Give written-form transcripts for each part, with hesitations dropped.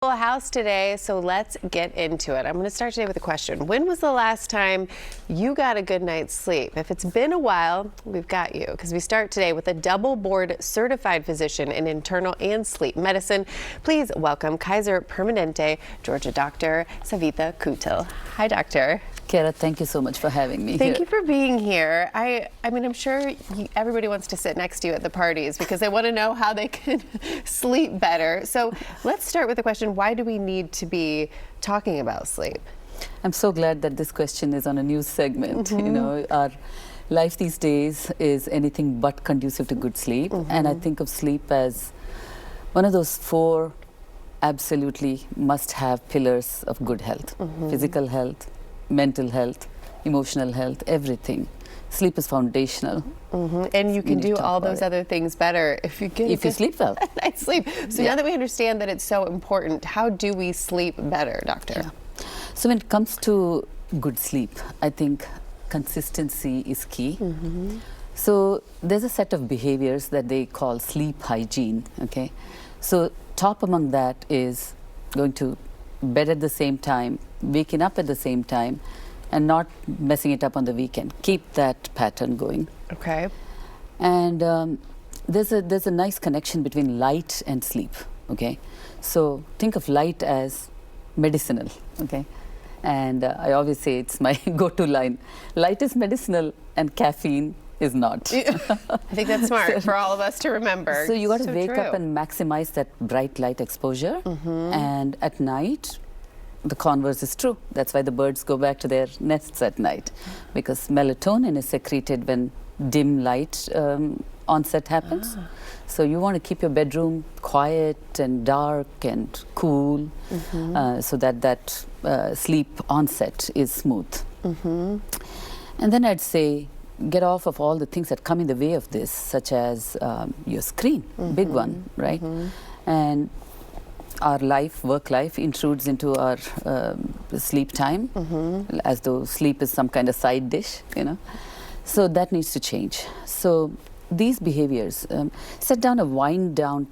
Full house today, so let's get into it. I'm going to start today with a question. When was the last time you got a good night's sleep? If it's been a while, we've got you, because we start today with a double board certified physician in internal and sleep medicine. Please welcome Kaiser Permanente Georgia Dr. Savitha Kutil. Hi, doctor. Kara, thank you so much for having me. Thank you for being here. I mean, I'm sure everybody wants to sit next to you at the parties because they want to know how they can sleep better. So let's start with the question, why do we need to be talking about sleep? I'm so glad that this question is on a news segment. You know, our life these days is anything but conducive to good sleep. And I think of sleep as one of those four absolutely must-have pillars of good health. Physical health, mental health, emotional health, everything. Sleep is foundational. And you can do all those other things better if you get you sleep well. Night's sleep. So now that we understand that it's so important, how do we sleep better, doctor? So when it comes to good sleep, I think consistency is key. So there's a set of behaviors that they call sleep hygiene. Okay, so top among that is going to bed at the same time, waking up at the same time, and not messing it up on the weekend. Keep that pattern going. Okay. And there's a nice connection between light and sleep. Okay, so think of light as medicinal. Okay, and I always say it's my go-to line: light is medicinal, and caffeine is not. I think that's smart for all of us to remember. So you got to wake up and maximize that bright light exposure. And at night, the converse is true. That's why the birds go back to their nests at night, because melatonin is secreted when dim light onset happens. So you want to keep your bedroom quiet and dark and cool, so that sleep onset is smooth. And then I'd say, get off of all the things that come in the way of this, such as your screen, big one, right? And our life, work life, intrudes into our sleep time, as though sleep is some kind of side dish, you know. So that needs to change. So these behaviors, set down a wind down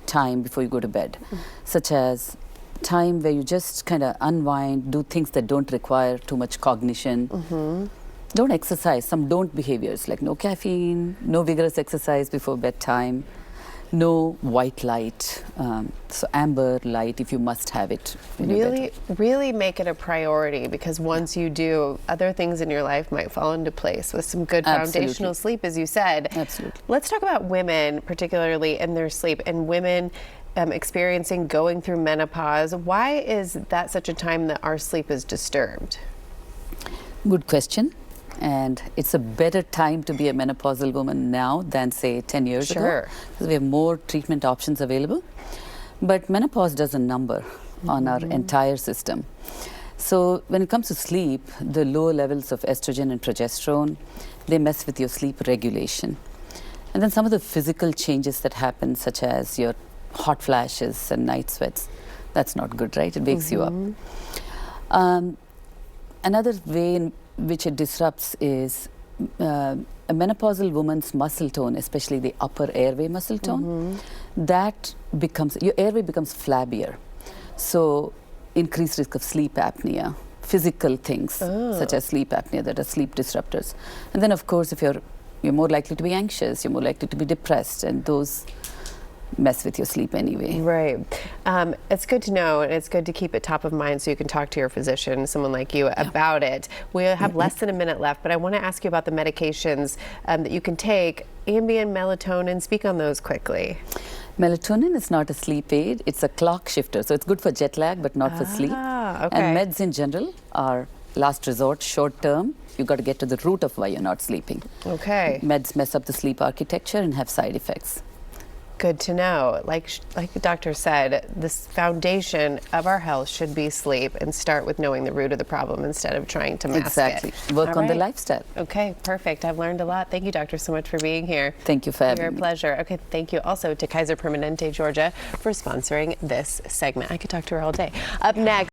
time before you go to bed, such as time where you just kind of unwind, do things that don't require too much cognition. Don't exercise, some don't behaviors, like no caffeine, no vigorous exercise before bedtime, no white light, so amber light if you must have it. Really make it a priority, because once you do, other things in your life might fall into place with some good foundational sleep, as you said. Absolutely. Let's talk about women, particularly in their sleep, and women experiencing going through menopause. Why is that such a time that our sleep is disturbed? Good question. And it's a better time to be a menopausal woman now than, say, 10 years ago, because we have more treatment options available. But menopause does a number on our entire system. So when it comes to sleep, the low levels of estrogen and progesterone, they mess with your sleep regulation. And then some of the physical changes that happen, such as your hot flashes and night sweats, that's not good, right? It wakes you up. Another way in which it disrupts is a menopausal woman's muscle tone, especially the upper airway muscle tone, that becomes, your airway becomes flabbier. So increased risk of sleep apnea, physical things such as sleep apnea that are sleep disruptors. And then of course, if you're more likely to be anxious, you're more likely to be depressed, and those mess with your sleep anyway. Right. It's good to know, and it's good to keep it top of mind so you can talk to your physician, someone like you, about it. We have less than a minute left, but I want to ask you about the medications that you can take. Ambien, melatonin, speak on those quickly. Melatonin is not a sleep aid, it's a clock shifter. So it's good for jet lag, but not for sleep. And meds in general are last resort, short term. You've got to get to the root of why you're not sleeping. Meds mess up the sleep architecture and have side effects. Good to know. Like the doctor said, this foundation of our health should be sleep, and start with knowing the root of the problem instead of trying to mask it. Work on the lifestyle. Okay, perfect. I've learned a lot. Thank you, doctor, so much for being here. Thank you for having me. Your pleasure. Okay, thank you also to Kaiser Permanente Georgia for sponsoring this segment. I could talk to her all day. Up next.